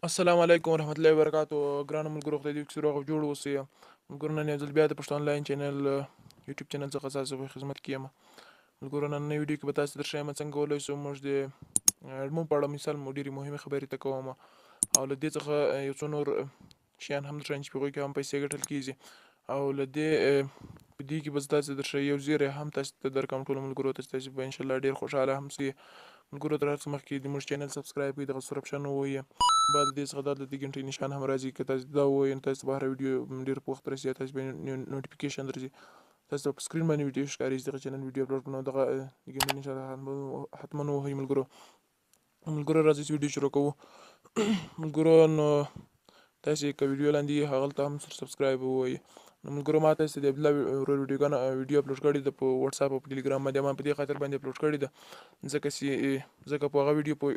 السلام علیکم ورحمۃ اللہ وبرکاتہ ګرانو ملګرو خدای دې وکړي روغ او جوړ اوسئ ملګرو نن یو ځل بیا د پښتو انلاین چینل یوټیوب چینل څخه ستاسو په خدمت کې یم ملګرو نننۍ ویډیو کې به تاسو ته درښیم څنګه کولی شو موږ د اډمو په اړه مثال مو ډېرې مهمې خبرې ته کوم او له دې څخه یو څو نور شیان هم درښیم چې په هغوی کې هم پیسې ګټل کېږي او له دې په دې کې به زه تاسو ته درښیم یو زیری هم تاسو ته درکوم ټولو ملګرو ته چې تاسو به انشاءالله ډېر خوشحاله هم سئ ملګرو تر هر څه مخکې د موږ چینل سبسکرایب کړئ دغه سور اپشن ووهئ بعد دې څخه دا د دې نشان هم راځي که تاسو دا ووایئ نو تاسو به هره ویډیو ډېر په وخت رسي تاسو به نوټیفیکیشن درځي تاسو ته په سکرین باندې ویډیو ښکاري چې دغه چینل ویډیو اپلوډ کړو نو دغه د ګنټې نشان حتما ووهئ ملګرو راځئ چې ویډیو شروع کوو ملګرو نو تاسو که ویډیو لاندې هغلته هم سبسکرایب ووهئ نو ملګرو ما تاسو ته د عبدالله ورور ویډیو اپلوډ کړې ده په واتساپ او په ټلیګرام باندې ما په دې خاطر باندې اپلوډ کړې ده ځکه په هغه ویډیو په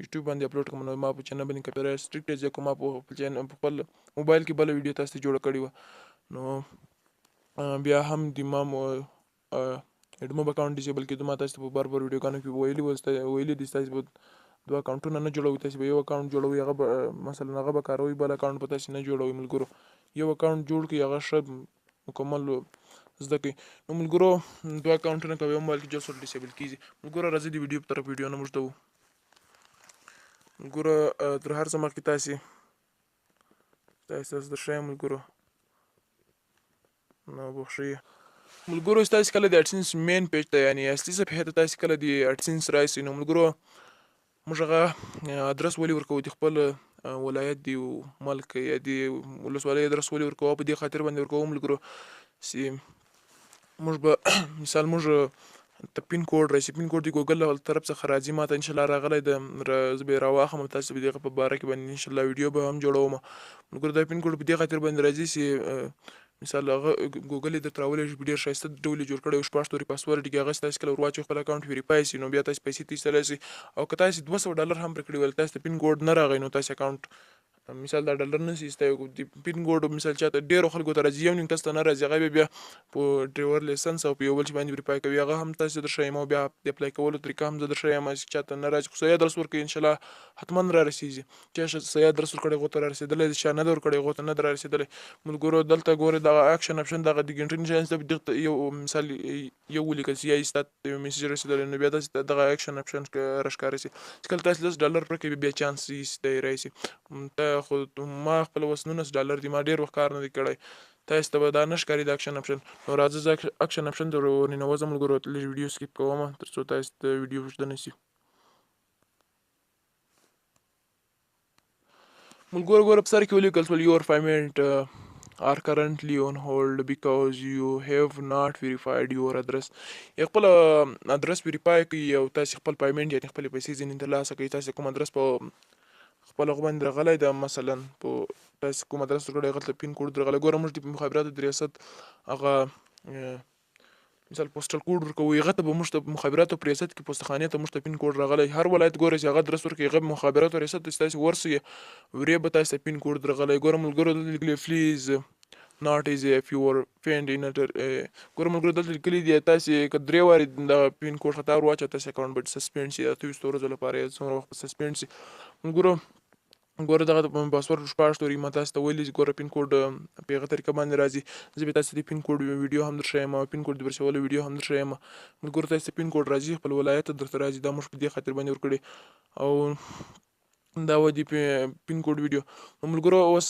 یوټیوب باندې اپلوډ کړم نو ما په چینل باندې کاپي رایټ سټریکټ دی ځکه ما په خپل موبایل کې بله ویډیو تاسو ته جوړه کړې وه نو بیا هم د ما اډموب اکاونټ ډیسیبل کېدو ما تاسو ته په بار ویډیوګانو کې ویلي دي تاسو به دوه اکاونټونه نه جوړوئ تاسو به یو اکاونټ جوړوئ هغه به مثلا هغه به کاروئ بل اکاونټ به تاسو نه جوړوئ ملګرو یو اکاونټ جوړ کړئ هغه ښه مکمل زده کړئ نو ملګرو دوه اکاونټونه که یو موبایل کې جوړ سره ډیسیبل کېږي ملګرو راځئ د ویډیو په طرف ویډیو نه موږ ته ملګرو تر هر څه مخکې تاسو درښیم ملګرو نو بخښئ ملګرو تاسو کله د اډسنس مین پیج ته یعنې اصلي صفحې ته تاسو کله د اډسنس راشئ نو ملګرو موږ هغه ادرس ولې ورکوو د خپل ولایت د ملک یا د ولسوالۍ ادرس ولې ورکوو په دې خاطر باندې ورکوو ملګرو چې موږ به مثال موږ ته پین کوډ راشي پین کوډ د ګوګل له طرف څخه راځي ما ته انشاءالله راغلی ده زه به یې راواخلم او تاسو به د هغه په باره کې باندې انشاءالله ویډیو به هم جوړوم ملګرو دا پین کوډ په دې خاطر باندې راځي چې مثال هغه ګوګل یې درته راولی په ډېر ښایسته ډول یې جوړ کړی وي شپږ ستوري پاسورډ کې هغه تاسو کله ور واچوئ خپل اکاونټ ویریفای شي نو بیا تاسو پیسې ته ایستلی شئ او که تاسو $200 هم پرې کړي ول تاسو ته پین کوډ نه راغی نو تاسو اکاونټ مثال دا ډالر نه شي ایستی د پین کوډ مثال چاته ډېرو خلکو ته راځي یو نیم کس ته نه راځي هغه بیا په ډرایور لایسنس او په یو بل شي باندې ویریفای کوي هغه هم تاسو درښیم او بیا د اپلای کولو طریقه هم زه درښیم چې چاته نه راځي خو صحیح ادرس ورکړئ انشاءالله حتما را رسیږي چا صحیح ادرس ورکړی هغو ته را رسېدلی دی چا نه دی ورکړی هغو ته نه دی را رسېدلی ملګرو دلته ګورئ دغه اکشن اپشن دغه د ګنټې نشان دلته یو مثال یو ولیکل چې یا یې ستا ته یو میسج رسېدلی نو بیا داسې دغه اکشن اپشن راښکاره شي چې کله تاسو $10 پرې بیا چانس ایستی راشي ته خو ما خپله اوس $19 دي ما ډېر وخت کار نه دی کړی تاسو ته به دا نه ښکاري د اکشن اپشن نو راځه زه اکشن اپشن ته ورننوځم ملګرو لږ ویډیو سکیپ کوم تر څو تاسو ته ویډیو اوږده نه شي ملګرو ګوره په سر کې ولیکل شول your payment are currently on hold because you have not verified your address یا خپل ادرس ویریفای کړئ او تاسو خپل پیمنټ یعنې خپلې پیسې ځینې ترلاسه کړئ تاسو کوم ادرس په خپل هغه باندې راغلی ده مثلا په تاسو کوم ادرس ورکړی هغلته پین کوډ درغلی ګوره موږ د مخابراتو د ریاست هغه مثال پوسټل کوډ ورکوو هغه ته به موږ ته مخابراتو په ریاست کې پوستخانې ته موږ ته پین کوډ راغلی هر ولایت ګوره چې هغه ادرس ورکوي هغه مخابراتو ریاست ته چې تاسو ورسئ ورې به تاسو ته پین کوډ درغلی ګوره ملګرو دلته لیکلي پلیز not is if you were found in ګوره ملګرو دلته لیکلي دي تاسې که 3 وارې دغه پین کوډ خطا ور واچوه تاسې اکاونټ به سسپینډ شي 28 ورځو لپاره یا څومره وخت به سسپینډ شي ملګرو ګوره دغه پاسورډ شپږ ستوري ما تاسو ته ویلي چې ګوره پین کوډ په هغه طریقه باندې راځي زه به تاسو ته د پین کوډ ویډیو هم درښیم او پین کوډ د ورسولو ویډیو هم درښیم ملګرو تاسو ته پین کوډ راځي خپل ولایت ته درته راځي دا موږ په دې خاطر باندې ورکړي او دا و د پین کوډ ویډیو ملګرو اوس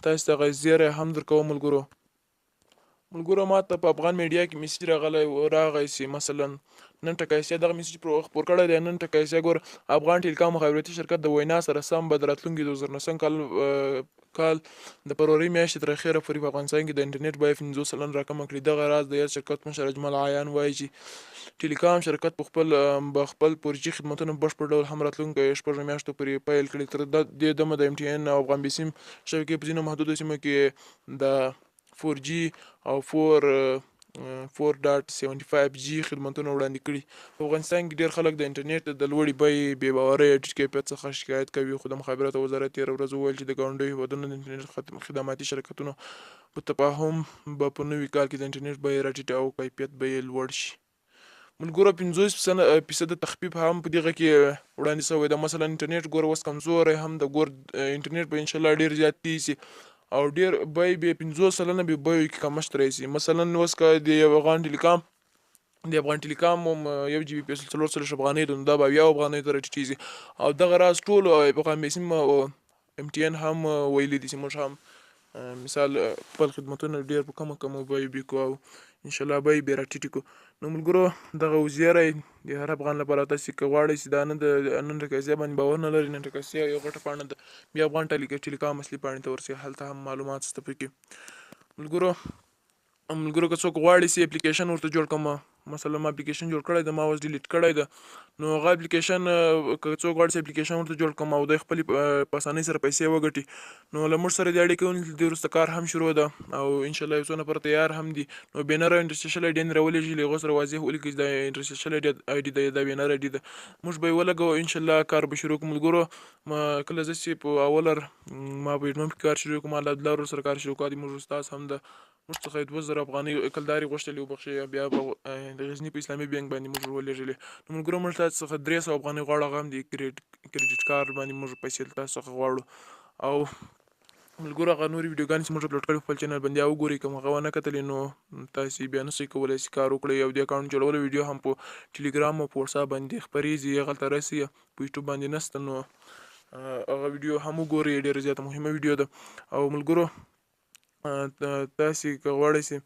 تاسو ته زیری هم درکوم ملګرو ما ته په افغان میډیا کې میسج راغلی چې مثلا نن ټکایسیا دغه میسج خپور کړی دی نن ټکایسیا ګوره افغان ټیلیکام مخابراتي شرکت د وینا سره سم به د راتلونکي 2019 کال د فروری میاشتې تر اخره پورې په افغانستان کې د انټرنیټ بیه 50 سلنه راکمه کړي دغه راز د یاد شرکت مشر اجمل عیان وایي چې ټیلیکام شرکت په خپل 4G خدمتونه بشپړ ډول هم راتلونکي 6 میاشتو پورې پیل کړي تر دې دمه د MTN او افغان بسیم شبکې په ځینو محدودو سیمو کې د 4G او 4.75G خدمتونه وړاندې کړي په افغانستان کې ډېر خلک د انټرنیټ د لوړې بیې بې باورۍ او ټیټ کیفیت څخه شکایت کوي خو د مخابراتو وزارت تېره ورځ وویل چې د ګاونډیو هیوادونو د انټرنیټ خدماتي شرکتونو په تفاهم به په نوي کال کې د انټرنیټ بیې راټیټه او کیفیت به یې لوړ شي ملګرو 50% تخفیف هم په دغه کې وړاندې شوی ده. مثلا انټرنیټ ګوره اوس کمزوری هم د انټرنیټ به انشاءالله ډېر زیات تیز شي او ډېر بیې به 50 سلنه به بیو کې کمښت راشي. مثلا اوس که د افغان ټیلیکام هم یو جی بي په 400 افغانۍ ده، نو دا به 70 افغانیو ته راټیټېږي. او دغه راز ټول پیغام سیم MTN هم ویلي دي چې موږ هم مثال خپل خدمتونه ډېر په کمو بیو بیکو او انشاءالله بیې به یې راټیټې کړو. نو ملګرو دغه وزیری د هر افغان لپاره تاسې که غواړئ چې دا نن رکاسیا باندې باور نه لرئ، نن رکاسیا یو غټه پاڼه ده، بیا افغان ټیلیکام اصلي پاڼې ته ورسئ، هلته هم معلومات شته پکې. ملګرو که څوک غواړي چې اپلیکیشن ورته جوړ کړم، مثلا ما اپلیکیشن جوړ کړی ده، ما اوس ډیلیټ کړی ده، نو هغه اپلیکیشن که څوک غواړي چې اپلیکیشن ورته جوړ کړم او دوی خپلې په اسانۍ سره پیسې وګټي، نو له موږ سره د اړیکې ونیسي. د وروسته کار هم شروع ده او انشاءالله یو څو نفر تیار هم دي. نو بینر او انټرسټیشل آی ډي یې راولېږي، له هغو سره واضح ولیکئ چې دا انټرسټیشل آی ډي ده، دا بینر آی ډي ده، موږ به یې ولګوو، انشاءالله کار به شروع کړو. ملګرو کله زه چې په اوله ما په ایډمن کې کار شروع کړم، الله عبدالله ورور سره کار شروع کړ، موږ استاد هم ده، موږ څخه یې 2000 افغانۍ کلدارې غوښتلې وبخښئ، بیا به د غزني په اسلامي بانک باندې موږ ورولېږلې. نو ملګرو موږ تاسو څخه 300 افغانۍ غواړو، هغه هم د کریډیټ کارت باندې موږ پیسې له تاسو څخه غواړو. او ملګرو هغه نورې ویډیوګانې چې موږ اپلوډ کړي په خپل چینل باندې وګورئ، که مو هغه ونه کتلې نو تاسې بیا نشئ کولی چې کار وکړئ. او د اکاونټ جوړولو ویډیو هم په ټلیګرام او په وټساپ باندې خپرېږي، هغلته راسئ، په یوټیوب باندې نشته، نو هغه ویډیو هم وګورئ، ډېره زیاته مهمه ویډیو ده. او ملګرو تاسې که غواړئ چې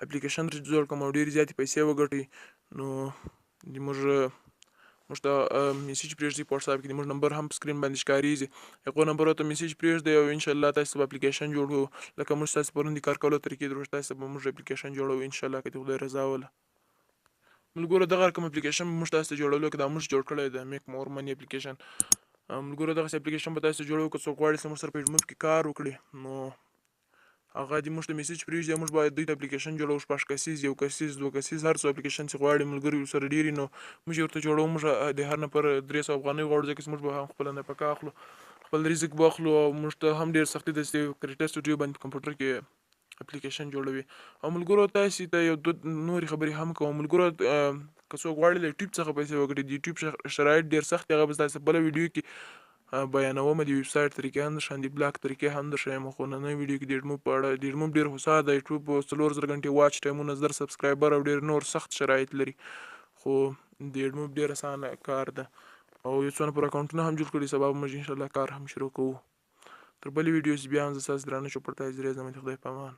اپلیکیشن جوړ کړم او ډېرې زیاتې پیسې وګټئ، نو موږ ته میسیج پرېږدئ په وټساپ کې، د موږ نمبر هم په سکرین باندې ښکارېږي، هغو نمبرو ته میسیج پرېږدئ او انشاءالله تاسې به اپلیکیشن جوړو. لکه موږ ستاسې پرون د کار کولو طریقې درلود، تاسې به موږ اپلیکیشن جوړوو انشاءالله که د خدای رضا وله. ملګرو دغه رقم اپلیکیشن به موږ تاسو ته جوړولو، که دا موږ جوړ کړی ده میک مور منی اپلیکیشن. ملګرو دغسې اپلیکیشن به تاسو ته جوړوو. که څوک غواړي چې موږ سره په ایډموب کې کار وکړي، نو هغه دې موږ ته میسیج پرېږدي، موږ باید دوی ته اپلیکیشن جوړوو، 6 کسیز، 1 کسیز، 2 کسیز، هر څو اپلیکیشن چې غواړي ملګري ورسره ډېر وي، نو موږ یې ورته جوړوو. موږ د هر نفر 300 افغانۍ غواړو، ځکه چې موږ به هم خپله نفقه اخلو، خپل رزق به اخلو، او موږ ته هم ډېر سختي ده چې کریټر سټوډیو باندې په کمپیوټر کې اپلیکیشن جوړوي. او ملګرو تاسې ته یو نورې خبرې هم کوم. ملګرو که څوک غواړي له یوټیوب څخه پیسې وګټي، د یوټیوب شرایط ډېر سخت دي، هغه به ستاسې بله ویډیو کې بیانوم. د ویب سایټ طریقې هم درښایم، د بلاګ طریقې هم درښایم، خو نننۍ ویډیو کې د ایډموب په اړه، د ایډموب ډېر هوسا ده، یوټیوب 4000 غنټې واچ ټایمونه، 1000 سبسکرایبر او ډېر نور سخت شرایط لري، خو د ایډموب ډېر اسانه کار ده. او یو څو نفر اکاونټونه هم جوړ کړي، سبا به موږ انشاءالله کار هم شروع کوو. تر بلې ویډیو چې بیا هم زه ستاسو درانه چوپړتیا زیری ځم، د خدای په امان.